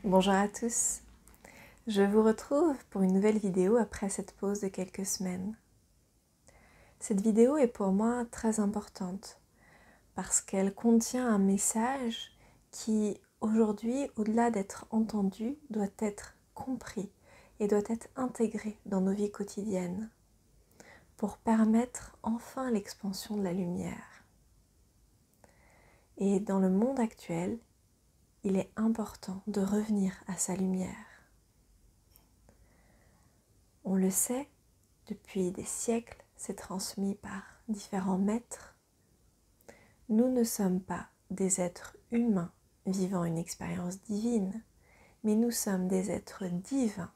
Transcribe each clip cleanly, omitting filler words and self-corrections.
Bonjour à tous, je vous retrouve pour une nouvelle vidéo après cette pause de quelques semaines. Cette vidéo est pour moi très importante parce qu'elle contient un message qui aujourd'hui, au-delà d'être entendu, doit être compris et doit être intégré dans nos vies quotidiennes pour permettre enfin l'expansion de la lumière. Et dans le monde actuel, il est important de revenir à sa lumière. On le sait, depuis des siècles, c'est transmis par différents maîtres. Nous ne sommes pas des êtres humains vivant une expérience divine, mais nous sommes des êtres divins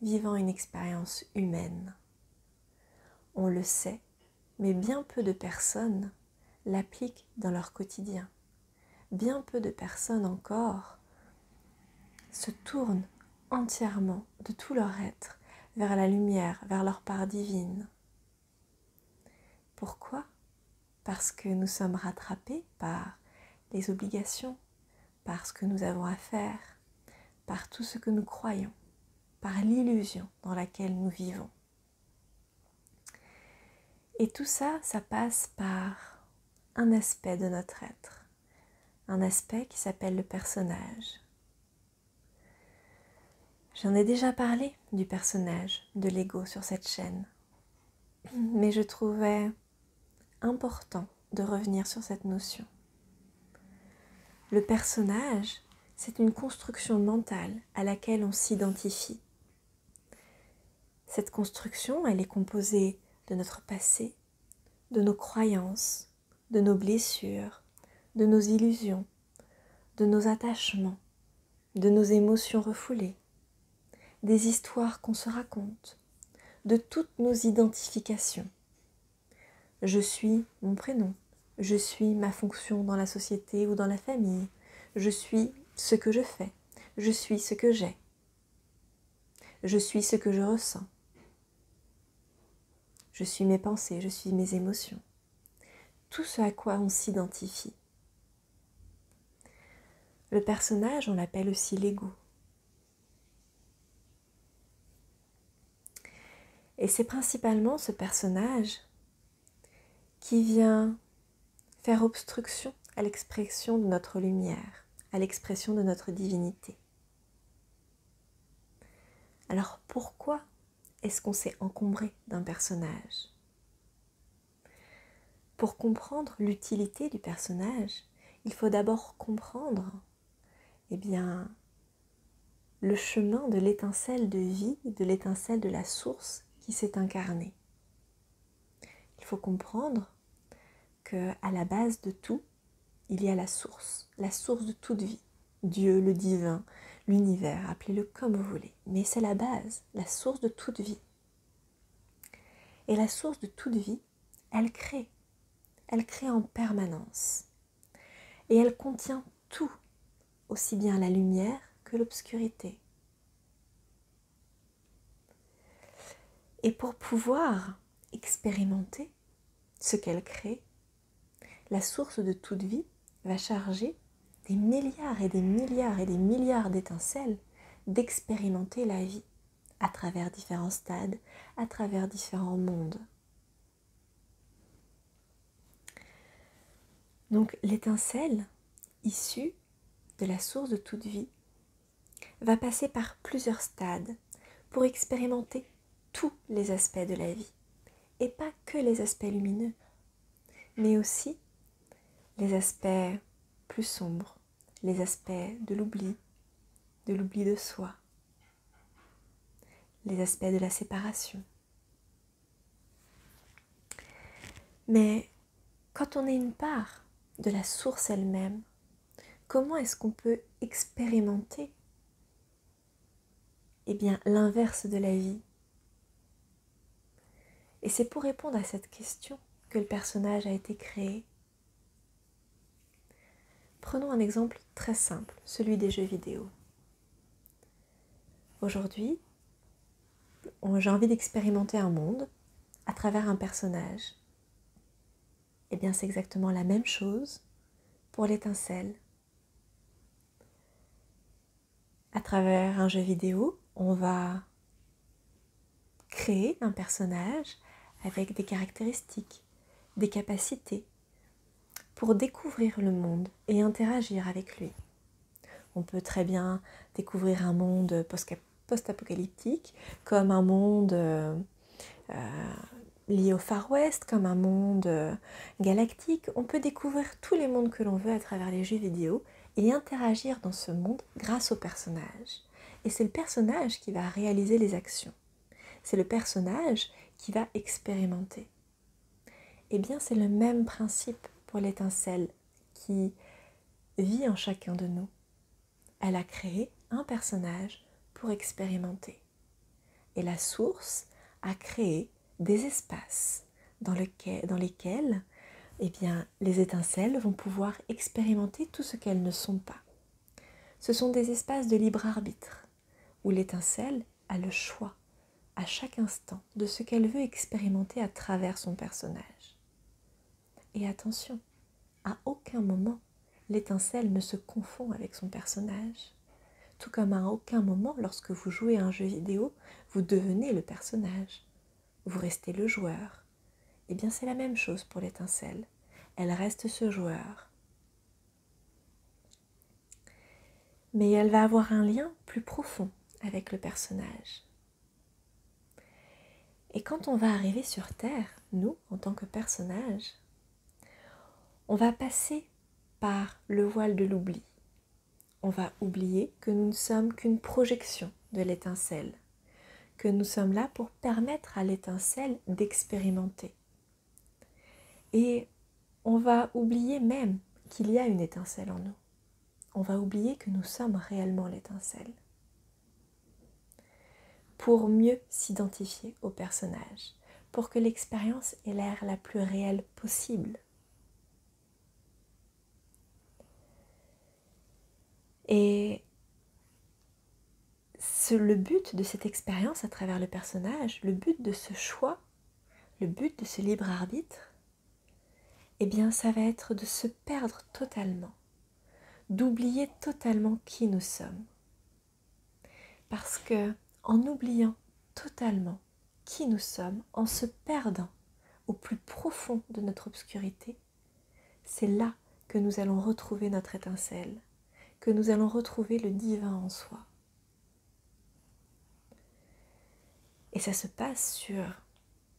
vivant une expérience humaine. On le sait, mais bien peu de personnes l'appliquent dans leur quotidien. Bien peu de personnes encore se tournent entièrement de tout leur être vers la lumière, vers leur part divine. Pourquoi ? Parce que nous sommes rattrapés par les obligations, par ce que nous avons à faire, par tout ce que nous croyons, par l'illusion dans laquelle nous vivons. Et tout ça, ça passe par un aspect de notre être, un aspect qui s'appelle le personnage. J'en ai déjà parlé du personnage, de l'ego sur cette chaîne, mais je trouvais important de revenir sur cette notion. Le personnage, c'est une construction mentale à laquelle on s'identifie. Cette construction, elle est composée de notre passé, de nos croyances, de nos blessures, de nos illusions, de nos attachements, de nos émotions refoulées, des histoires qu'on se raconte, de toutes nos identifications. Je suis mon prénom, je suis ma fonction dans la société ou dans la famille, je suis ce que je fais, je suis ce que j'ai, je suis ce que je ressens, je suis mes pensées, je suis mes émotions, tout ce à quoi on s'identifie. Le personnage, on l'appelle aussi l'ego. Et c'est principalement ce personnage qui vient faire obstruction à l'expression de notre lumière, à l'expression de notre divinité. Alors pourquoi est-ce qu'on s'est encombré d'un personnage ? Pour comprendre l'utilité du personnage, il faut d'abord comprendre le chemin de l'étincelle de vie, de l'étincelle de la source qui s'est incarnée. Il faut comprendre qu'à la base de tout, il y a la source de toute vie. Dieu, le divin, l'univers, appelez-le comme vous voulez. Mais c'est la base, la source de toute vie. Et la source de toute vie, elle crée en permanence. Et elle contient tout, aussi bien la lumière que l'obscurité. Et pour pouvoir expérimenter ce qu'elle crée, la source de toute vie va charger des milliards et des milliards et des milliards d'étincelles d'expérimenter la vie à travers différents stades, à travers différents mondes. Donc l'étincelle issue de la source de toute vie va passer par plusieurs stades pour expérimenter tous les aspects de la vie. Et pas que les aspects lumineux, mais aussi les aspects plus sombres, les aspects de l'oubli de soi, les aspects de la séparation. Mais quand on est une part de la source elle-même, comment est-ce qu'on peut expérimenter l'inverse de la vie ? Et c'est pour répondre à cette question que le personnage a été créé. Prenons un exemple très simple, celui des jeux vidéo. Aujourd'hui, j'ai envie d'expérimenter un monde à travers un personnage. Eh bien, c'est exactement la même chose pour l'étincelle. travers un jeu vidéo, on va créer un personnage avec des caractéristiques, des capacités, pour découvrir le monde et interagir avec lui. On peut très bien découvrir un monde post-apocalyptique, comme un monde lié au Far West, comme un monde galactique. On peut découvrir tous les mondes que l'on veut à travers les jeux vidéo et interagir dans ce monde grâce au personnage. Et c'est le personnage qui va réaliser les actions. C'est le personnage qui va expérimenter. Eh bien, c'est le même principe pour l'étincelle qui vit en chacun de nous. Elle a créé un personnage pour expérimenter. Et la source a créé des espaces dans lesquels eh bien, les étincelles vont pouvoir expérimenter tout ce qu'elles ne sont pas. Ce sont des espaces de libre arbitre, où l'étincelle a le choix à chaque instant de ce qu'elle veut expérimenter à travers son personnage. Et attention, à aucun moment, l'étincelle ne se confond avec son personnage. Tout comme à aucun moment, lorsque vous jouez à un jeu vidéo, vous devenez le personnage. Vous restez le joueur. Eh bien, c'est la même chose pour l'étincelle. Elle reste ce joueur. Mais elle va avoir un lien plus profond avec le personnage. Et quand on va arriver sur Terre, nous, en tant que personnage, on va passer par le voile de l'oubli. On va oublier que nous ne sommes qu'une projection de l'étincelle, que nous sommes là pour permettre à l'étincelle d'expérimenter. Et on va oublier même qu'il y a une étincelle en nous. On va oublier que nous sommes réellement l'étincelle. Pour mieux s'identifier au personnage, pour que l'expérience ait l'air la plus réelle possible. Et le but de cette expérience à travers le personnage, le but de ce choix, le but de ce libre arbitre, eh bien ça va être de se perdre totalement, d'oublier totalement qui nous sommes. Parce que en oubliant totalement qui nous sommes, en se perdant au plus profond de notre obscurité, c'est là que nous allons retrouver notre étincelle, que nous allons retrouver le divin en soi. Et ça se passe sur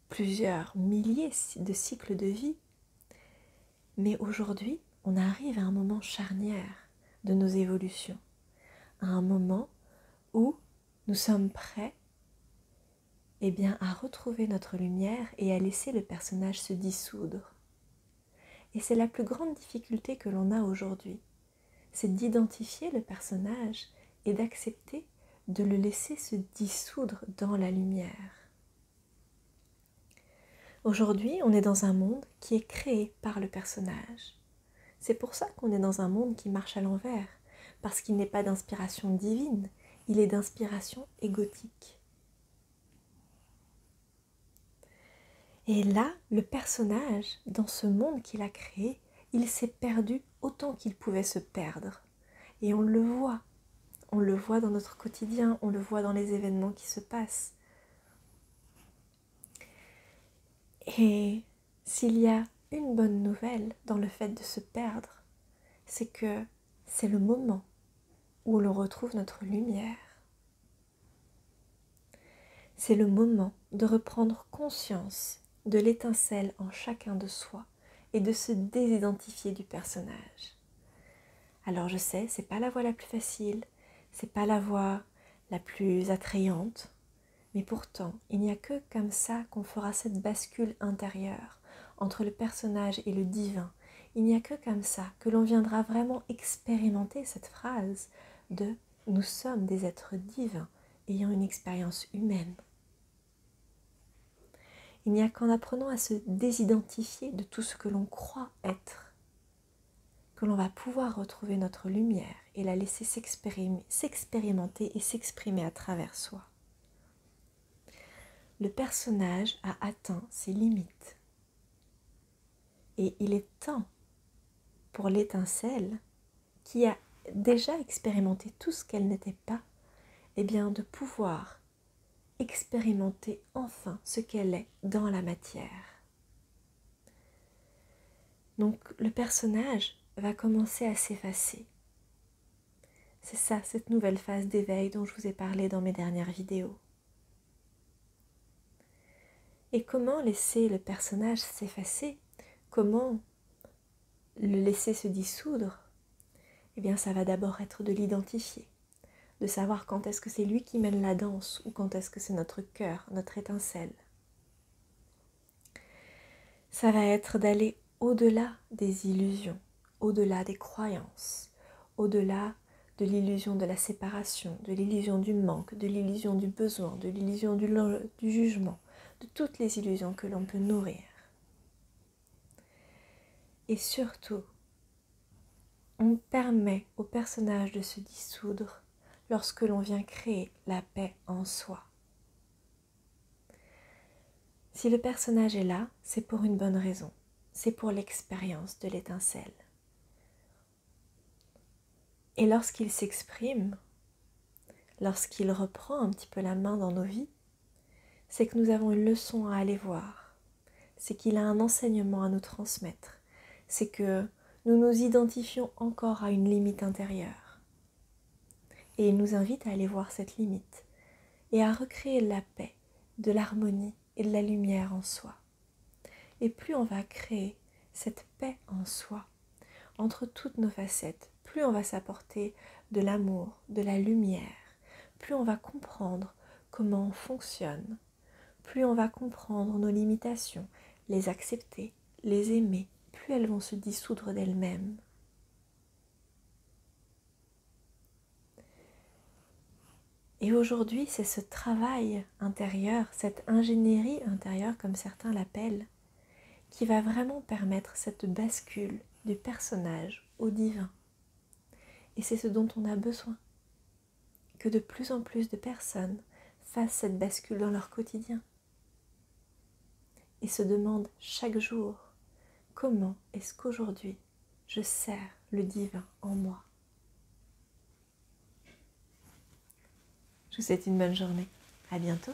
plusieurs milliers de cycles de vie. Mais aujourd'hui, on arrive à un moment charnière de nos évolutions, à un moment où nous sommes prêts eh bien, à retrouver notre lumière et à laisser le personnage se dissoudre. Et c'est la plus grande difficulté que l'on a aujourd'hui, c'est d'identifier le personnage et d'accepter de le laisser se dissoudre dans la lumière. Aujourd'hui, on est dans un monde qui est créé par le personnage. C'est pour ça qu'on est dans un monde qui marche à l'envers, parce qu'il n'est pas d'inspiration divine, il est d'inspiration égotique. Et là, le personnage, dans ce monde qu'il a créé, il s'est perdu autant qu'il pouvait se perdre. Et on le voit dans notre quotidien, on le voit dans les événements qui se passent. Et s'il y a une bonne nouvelle dans le fait de se perdre, c'est que c'est le moment où l'on retrouve notre lumière. C'est le moment de reprendre conscience de l'étincelle en chacun de soi et de se désidentifier du personnage. Alors je sais, c'est pas la voie la plus facile, c'est pas la voie la plus attrayante, mais pourtant, il n'y a que comme ça qu'on fera cette bascule intérieure entre le personnage et le divin. Il n'y a que comme ça que l'on viendra vraiment expérimenter cette phrase de « nous sommes des êtres divins ayant une expérience humaine ». Il n'y a qu'en apprenant à se désidentifier de tout ce que l'on croit être que l'on va pouvoir retrouver notre lumière et la laisser s'expérimenter et s'exprimer à travers soi. Le personnage a atteint ses limites. Et il est temps pour l'étincelle, qui a déjà expérimenté tout ce qu'elle n'était pas, eh bien, de pouvoir expérimenter enfin ce qu'elle est dans la matière. Donc le personnage va commencer à s'effacer. C'est ça, cette nouvelle phase d'éveil dont je vous ai parlé dans mes dernières vidéos. Et comment laisser le personnage s'effacer? Comment le laisser se dissoudre? Eh bien, ça va d'abord être de l'identifier, de savoir quand est-ce que c'est lui qui mène la danse ou quand est-ce que c'est notre cœur, notre étincelle. Ça va être d'aller au-delà des illusions, au-delà des croyances, au-delà de l'illusion de la séparation, de l'illusion du manque, de l'illusion du besoin, de l'illusion du jugement, de toutes les illusions que l'on peut nourrir. Et surtout, on permet au personnage de se dissoudre lorsque l'on vient créer la paix en soi. Si le personnage est là, c'est pour une bonne raison, c'est pour l'expérience de l'étincelle. Et lorsqu'il s'exprime, lorsqu'il reprend un petit peu la main dans nos vies, c'est que nous avons une leçon à aller voir, c'est qu'il a un enseignement à nous transmettre, c'est que nous nous identifions encore à une limite intérieure. Et il nous invite à aller voir cette limite et à recréer la paix, de l'harmonie et de la lumière en soi. Et plus on va créer cette paix en soi, entre toutes nos facettes, plus on va s'apporter de l'amour, de la lumière, plus on va comprendre comment on fonctionne, plus on va comprendre nos limitations, les accepter, les aimer, plus elles vont se dissoudre d'elles-mêmes. Et aujourd'hui, c'est ce travail intérieur, cette ingénierie intérieure, comme certains l'appellent, qui va vraiment permettre cette bascule du personnage au divin. Et c'est ce dont on a besoin, que de plus en plus de personnes fassent cette bascule dans leur quotidien et se demandent chaque jour comment est-ce qu'aujourd'hui je sers le divin en moi. Je vous souhaite une bonne journée. À bientôt.